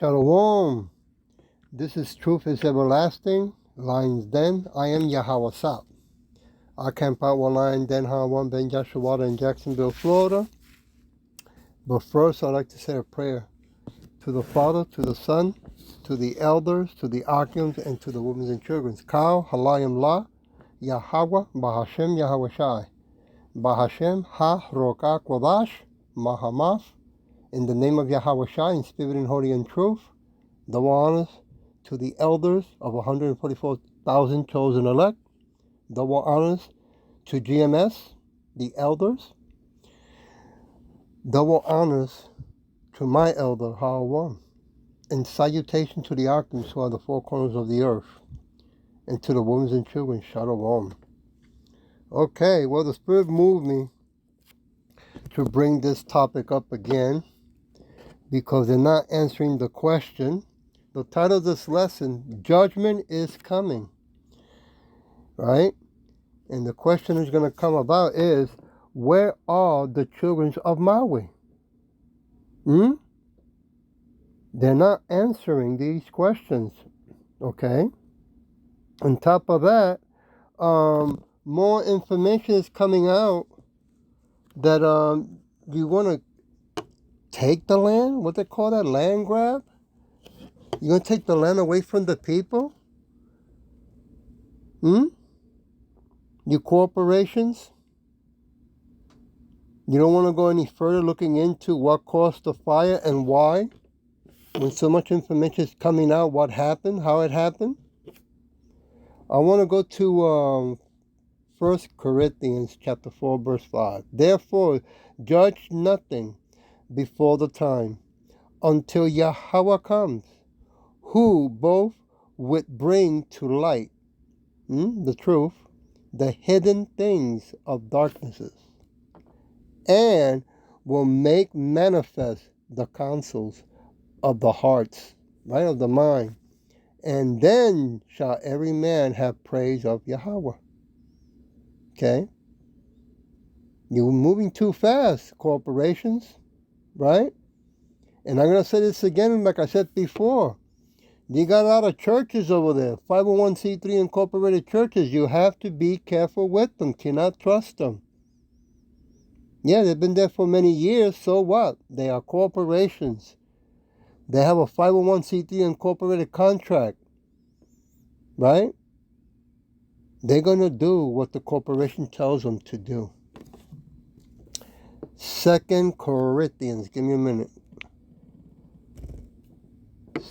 Shalom. This is Truth is Everlasting. Lion's Den. I am Yahweh Sap. I camp out one Lion Den, one Ben Joshua in Jacksonville, Florida. But first, I'd like to say a prayer to the Father, to the Son, to the elders, to the archons, and to the women and children. Kal, Halayim La, Yahweh, Bahashem, Yahweh Shai. Bahashem, Ha, Roka, Kwadash, Mahamaf. In the name of Yahweh Shai, in spirit and holy and truth. Double honors to the elders of 144,000 chosen elect. Double honors to GMS, the elders. Double honors to my elder, Hawan. And salutation to the archons who are the four corners of the earth. And to the women and children, Shalom. Okay, well, the Spirit moved me to bring this topic up again because they're not answering the question. The title of this lesson, Judgment is Coming, right? And the question is going to come about is, where are the children of Maui? They're not answering these questions, okay? On top of that, more information is coming out that you want to take the land? What they call that, land grab? You're going to take the land away from the people? You corporations? You don't want to go any further looking into what caused the fire and why? When so much information is coming out, what happened, how it happened? I want to go to 1 Corinthians chapter 4, verse 5. Therefore, judge nothing before the time, until Yahweh comes, who both would bring to light, the truth, the hidden things of darknesses, and will make manifest the counsels of the hearts, right, of the mind. And then shall every man have praise of Yahweh. Okay? You're moving too fast, corporations, right? And I'm going to say this again, like I said before. You got a lot of churches over there, 501c3 incorporated churches. You have to be careful with them. Cannot trust them. Yeah, they've been there for many years, so what? They are corporations. They have a 501c3 incorporated contract, right? They're going to do what the corporation tells them to do. 2 Corinthians, give me a minute.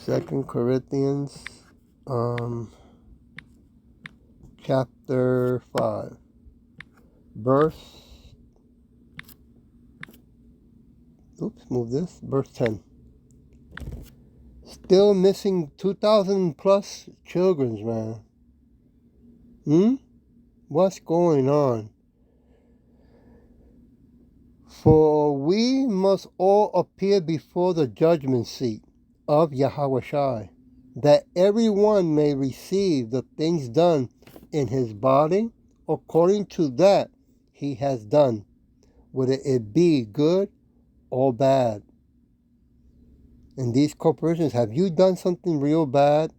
2 Corinthians, chapter 5, verse, verse 10. Still missing 2,000 plus children, man. What's going on? For we must all appear before the judgment seat of Yahweh Shai, that everyone may receive the things done in his body according to that he has done, whether it be good or bad. And these corporations, have you done something real bad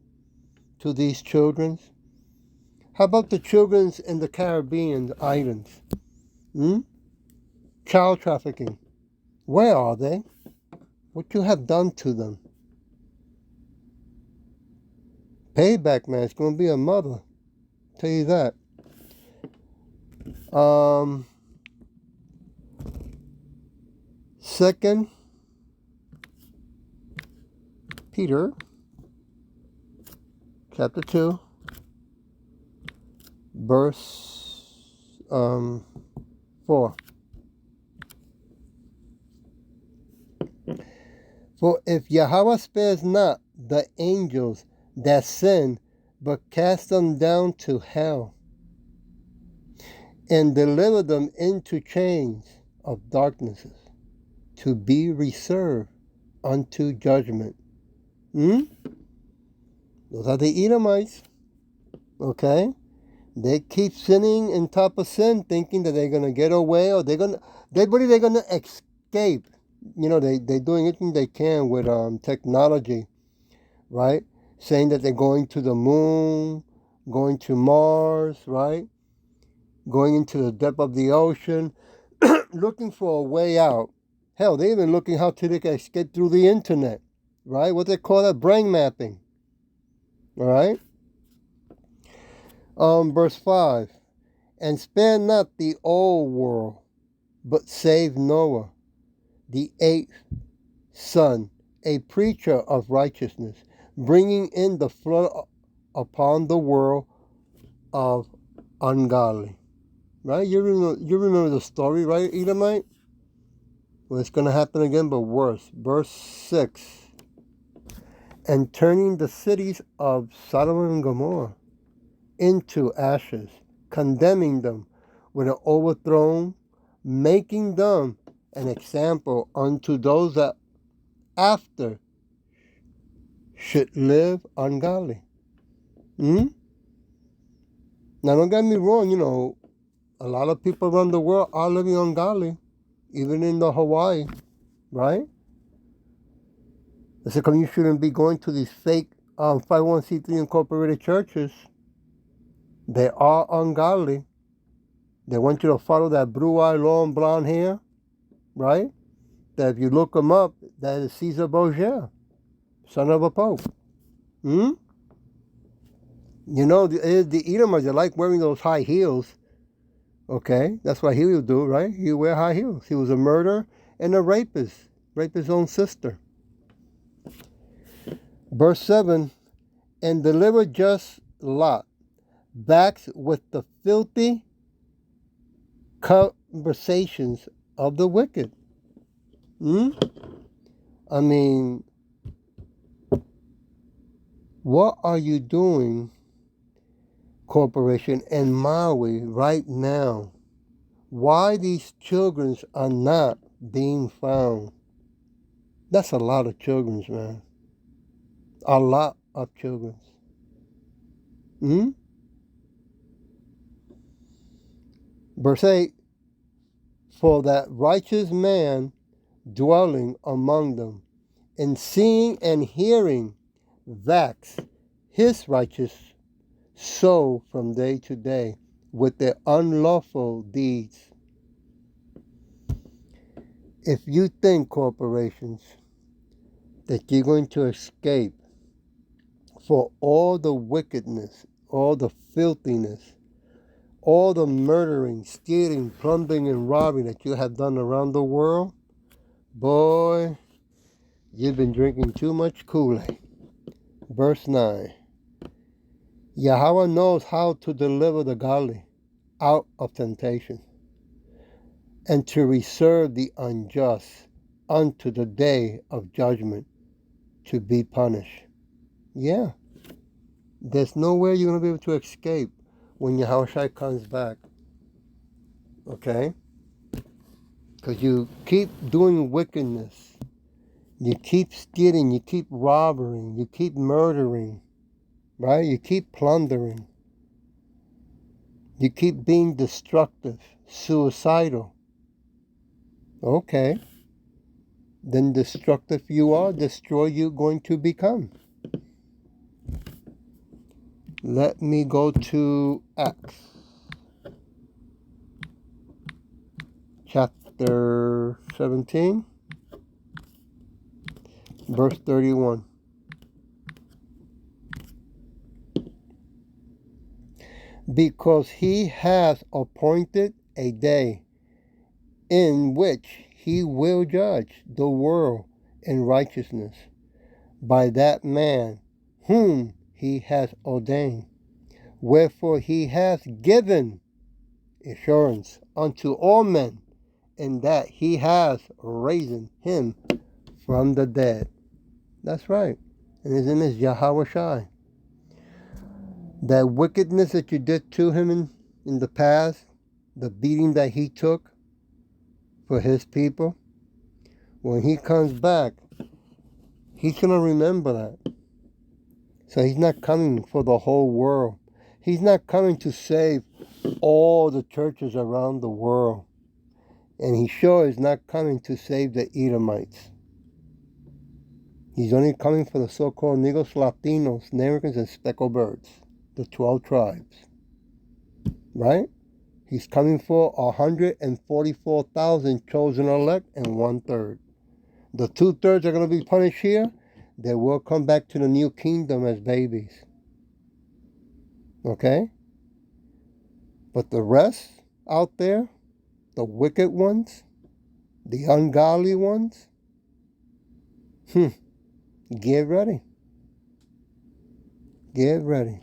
to these children? How about the children in the Caribbean islands? Child trafficking. Where are they? What you have done to them? Payback, man. It's going to be a mother. Tell you that. 2 Peter chapter 2, verse 4. For if Yahweh spares not the angels that sin, but cast them down to hell, and deliver them into chains of darknesses, to be reserved unto judgment. Those are the Edomites. Okay? They keep sinning on top of sin, thinking that they're going to get away, or they're going to escape. They're doing anything they can with technology right? Saying that they're going to the moon, going to Mars, right? Going into the depth of the ocean, looking for a way out. Hell, they're even looking how to they can escape through the internet, right? What they call that, brain mapping, all right? Verse 5, and spare not the old world, but save Noah, the eighth son, a preacher of righteousness, bringing in the flood upon the world of ungodly. Right? You remember the story, right, Edomite? Well, it's going to happen again, but worse. Verse 6, and turning the cities of Sodom and Gomorrah into ashes, condemning them with an overthrown, making them an example unto those that after should live ungodly. Hmm? Now, don't get me wrong, a lot of people around the world are living ungodly, even in the Hawaii, right? They say, come, you shouldn't be going to these fake 501c3 incorporated churches. They are ungodly. They want you to follow that blue-eyed, long blonde hair, right? That if you look them up, that is Caesar Borgia, son of a pope. Hmm? The Edomites, they like wearing those high heels. Okay, that's what he would do, right? He would wear high heels. He was a murderer and a rapist. Raped his own sister. Verse 7, and deliver just Lot, back with the filthy conversations of the wicked. Hmm? I mean, what are you doing, corporation, in Maui right now? Why these children are not being found? That's a lot of children, man. A lot of children. Hmm? Verse 8, for that righteous man dwelling among them, and seeing and hearing vex his righteous soul from day to day with their unlawful deeds. If you think, corporations, that you're going to escape for all the wickedness, all the filthiness, all the murdering, stealing, plundering, and robbing that you have done around the world, boy, you've been drinking too much Kool-Aid. Verse 9, Yahweh knows how to deliver the godly out of temptation, and to reserve the unjust unto the day of judgment to be punished. Yeah, there's nowhere you're going to be able to escape when Yahweh comes back. Okay? Because you keep doing wickedness. You keep stealing. You keep robbing. You keep murdering. Right? You keep plundering. You keep being destructive, suicidal. Okay. Then destructive you are, destroy you going to become. Let me go to Acts chapter 17, verse 31. Because he has appointed a day in which he will judge the world in righteousness by that man whom he has ordained. Wherefore he has given assurance unto all men, in that he has raised him from the dead. That's right. And his name is Yahweh Shai. That wickedness that you did to him in the past, the beating that he took for his people, when he comes back, he's going to remember that. So he's not coming for the whole world. He's not coming to save all the churches around the world. And he sure is not coming to save the Edomites. He's only coming for the so-called Negros Latinos, Americans, and speckled birds, the 12 tribes, right? He's coming for 144,000 chosen elect and 1/3. The 2/3 are going to be punished here. They will come back to the new kingdom as babies. Okay? But the rest out there, the wicked ones, the ungodly ones, get ready. Get ready.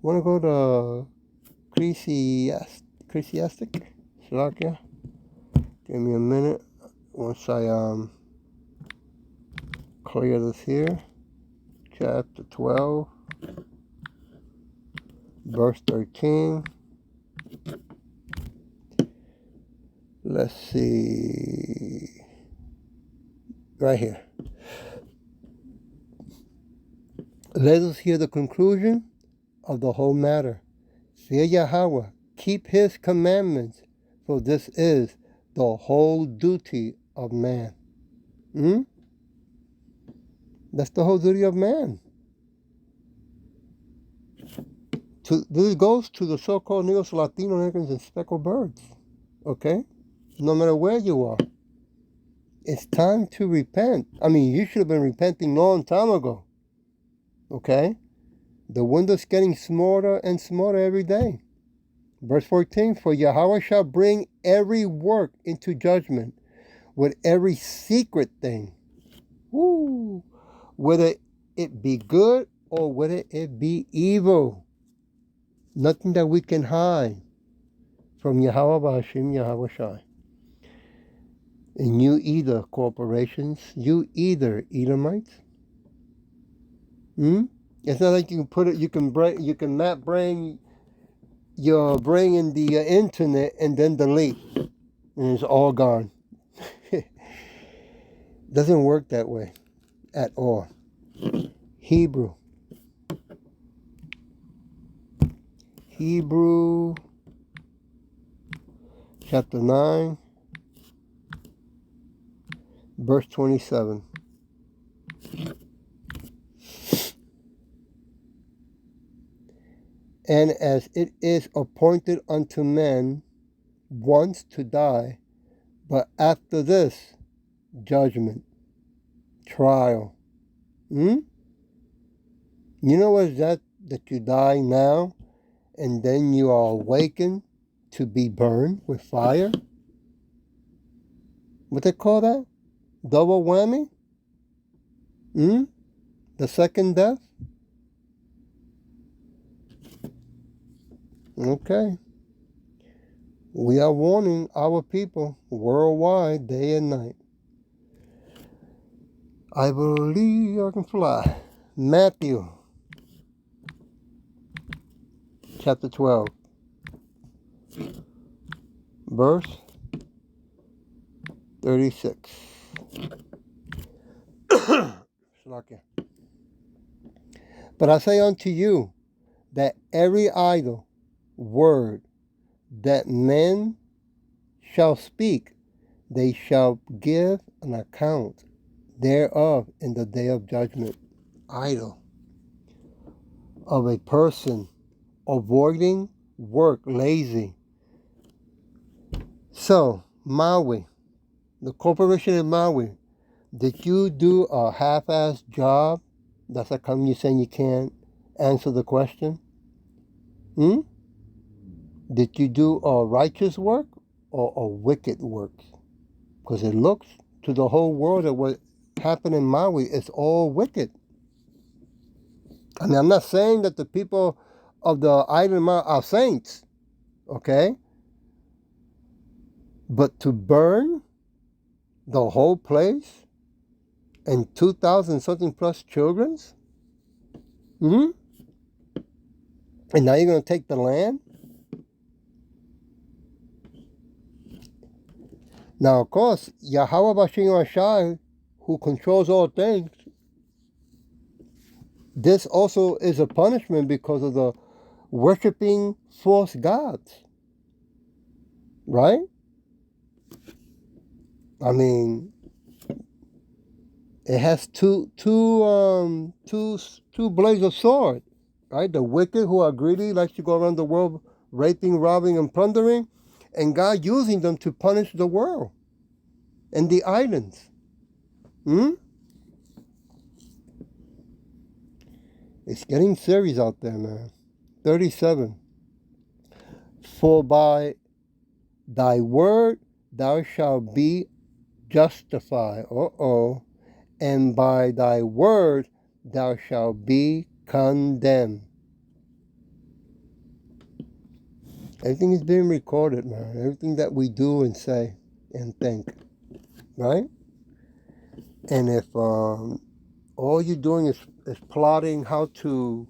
Want to go to Ecclesiastic? Shalakia? Give me a minute. Once I clear this here. Chapter 12, verse 13. Let's see. Right here. Let us hear the conclusion of the whole matter. Fear Yahweh, keep his commandments, for this is the whole duty of man. That's the whole duty of man. This goes to the so-called Negros, Latino Americans, and speckled birds. Okay? No matter where you are. It's time to repent. I mean, you should have been repenting a long time ago. Okay? The window's getting smaller and smaller every day. Verse 14, for Yahweh shall bring every work into judgment with every secret thing. Woo! Whether it be good or whether it be evil. Nothing that we can hide from Yahweh B'Hashim Yahweh Shai. And you either corporations, you either Edomites. It's not like you can put it. You can map brain your brain in the internet and then delete, and it's all gone. Doesn't work that way at all. Hebrew chapter 9, verse 27. And as it is appointed unto men once to die, but after this, judgment, trial. You know what is that you die now, and then you are awakened to be burned with fire? What they call that? Double whammy? The second death? Okay. We are warning our people worldwide, day and night. I believe I can fly. Matthew, chapter 12, verse 36. But I say unto you that every idle word that men shall speak, they shall give an account thereof in the day of judgment. Idle of a person avoiding work, lazy. So, Maui, the corporation in Maui, did you do a half-assed job? That's how come you're saying you can't answer the question? Did you do a righteous work or a wicked work? Because it looks to the whole world that what happened in Maui is all wicked. I mean, I'm not saying that the people of the island are saints, okay? But to burn the whole place and 2,000 something plus children's? And now you're going to take the land? Now, of course, Yahweh B'Hashim Shai, who controls all things, this also is a punishment because of the worshiping false gods. Right? I mean, It has two blades of sword, right? The wicked who are greedy, like to go around the world raping, robbing, and plundering, and God using them to punish the world and the islands. Hmm? It's getting serious out there, man. 37. For by thy word thou shalt be justified. And by thy word thou shalt be condemned. Everything is being recorded, man. Everything that we do and say and think, right? And if all you're doing is plotting how to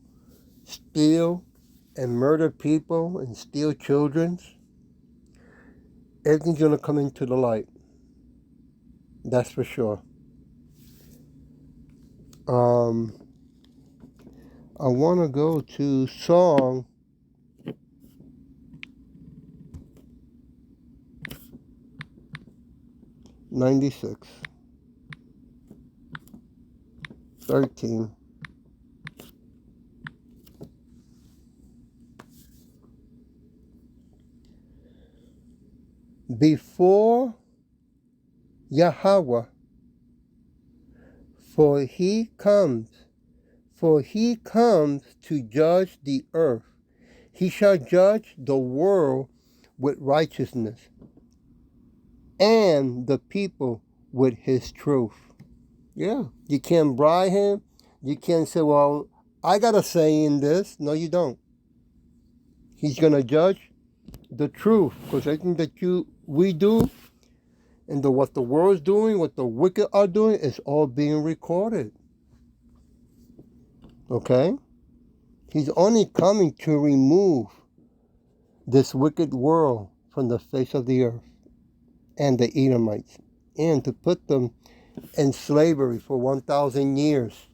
steal and murder people and steal children, everything's going to come into the light. That's for sure. I want to go to Song 96, 13. Before Yahweh, for he comes to judge the earth. He shall judge the world with righteousness and the people with his truth. Yeah, you can't bribe him. You can't say, well, I got a say in this. No, you don't. He's going to judge the truth, because everything that we do and what the world's doing, what the wicked are doing, is all being recorded. Okay? He's only coming to remove this wicked world from the face of the earth and the Edomites, and to put them in slavery for 1,000 years.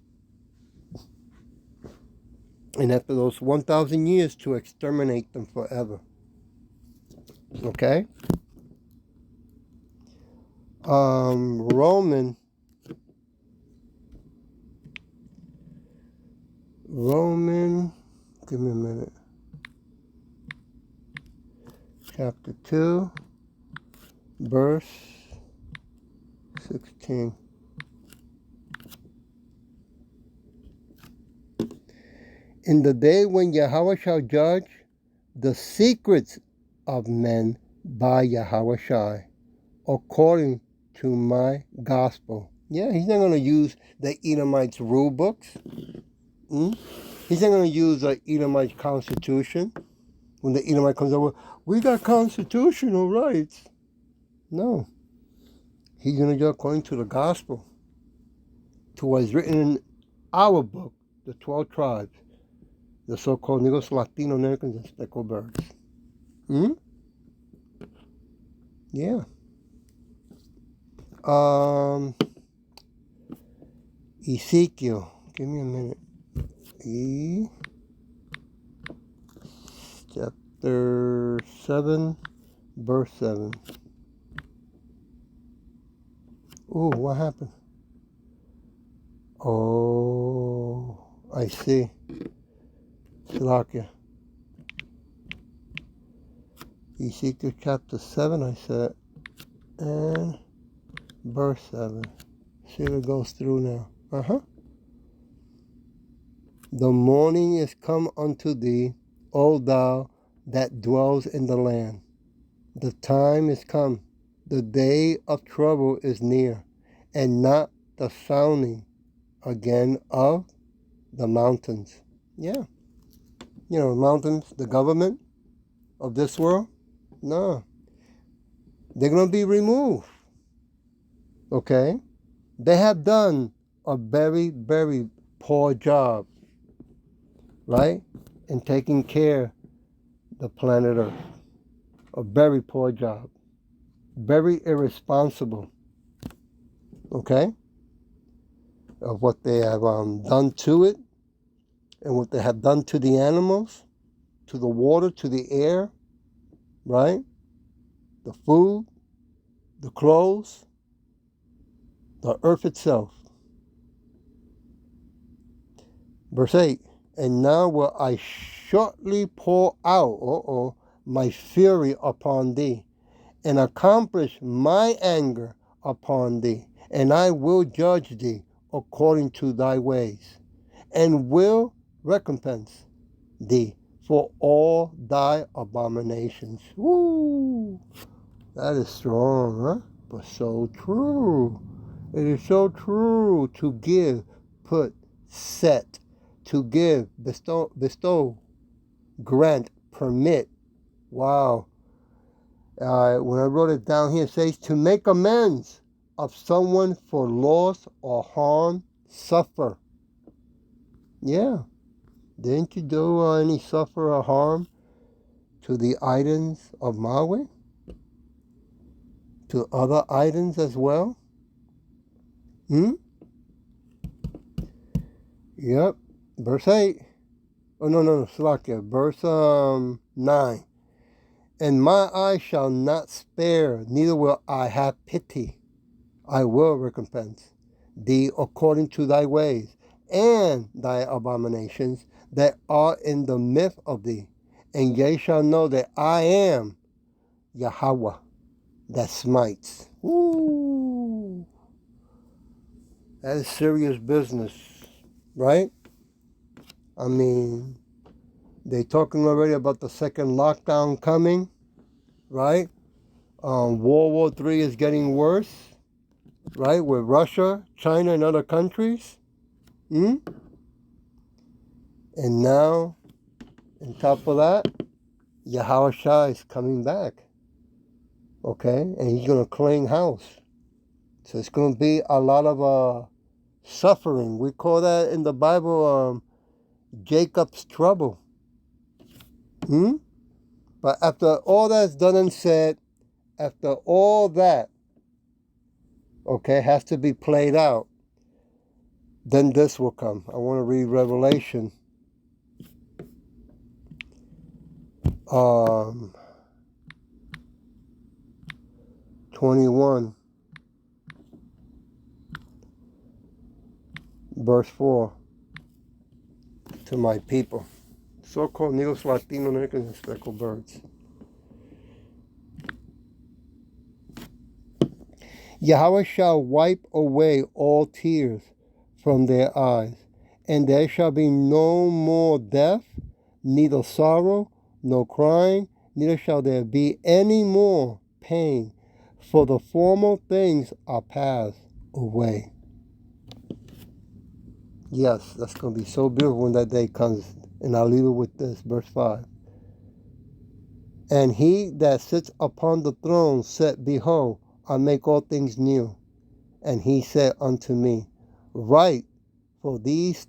And after those 1,000 years, to exterminate them forever. Okay? Roman, give me a minute. Chapter 2, verse 16. In the day when Yahweh shall judge the secrets of men by Yahweh Shai, according to my gospel. Yeah, he's not going to use the Edomites' rule books. He's not going to use the Edomite constitution. When the Edomite comes over, we got constitutional rights. No. He's going to do according to the gospel, to what is written in our book, the 12 tribes, the so-called Negros, Latino Americans, and speckled birds. Yeah. Ezekiel. Give me a minute. Chapter 7, verse 7. Ooh, what happened? Oh, I see. Slovakia. Ezekiel chapter 7, I said, and verse 7. See if it goes through now. The morning is come unto thee, O thou that dwells in the land. The time is come. The day of trouble is near, and not the sounding again of the mountains. Yeah. You know, mountains, the government of this world? No. They're going to be removed. Okay? They have done a very, very poor job, right? In taking care of the planet Earth. A very poor job. Very irresponsible. Okay? Of what they have done to it, and what they have done to the animals, to the water, to the air, right? The food, the clothes, the earth itself. Verse 8, and now will I shortly pour out my fury upon thee, and accomplish my anger upon thee, and I will judge thee according to thy ways, and will recompense thee for all thy abominations. Woo! That is strong, huh? But so true. It is so true. To give, put, set. To give, bestow, grant, permit. Wow. When I wrote it down here, it says to make amends of someone for loss or harm, suffer. Yeah. Didn't you do any suffer or harm to the islands of Maui? To other islands as well? Yep. Verse 8. Oh, no, Slakia. Verse 9. And my eye shall not spare, neither will I have pity. I will recompense thee according to thy ways, and thy abominations that are in the midst of thee. And ye shall know that I am Yahweh that smites. Ooh. That is serious business, right? I mean, they're talking already about the second lockdown coming, right? World War III is getting worse, right? With Russia, China, and other countries. And now, on top of that, Yahweh Shah is coming back. Okay? And he's going to clean house. So it's going to be a lot of suffering. We call that in the Bible Jacob's trouble. But after all that's done and said, after all that, okay, has to be played out, then this will come. I want to read Revelation 21, verse 4, to my people, so-called Neos Latino Americans and speckled birds. Yahweh shall wipe away all tears from their eyes, and there shall be no more death, neither sorrow, nor crying, neither shall there be any more pain, for the former things are passed away. Yes, that's going to be so beautiful when that day comes. And I'll leave it with this, verse 5. And he that sits upon the throne said, behold, I make all things new. And he said unto me, write, for these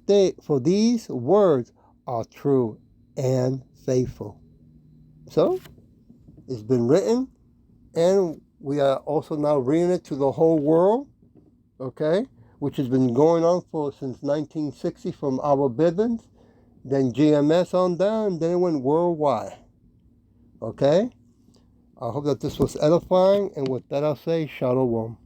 words are true and faithful. So, it's been written, and we are also now reading it to the whole world, okay, which has been going on since 1960 from our Bibbins, then GMS on down, then it went worldwide. Okay? I hope that this was edifying, and with that I'll say, Shalom.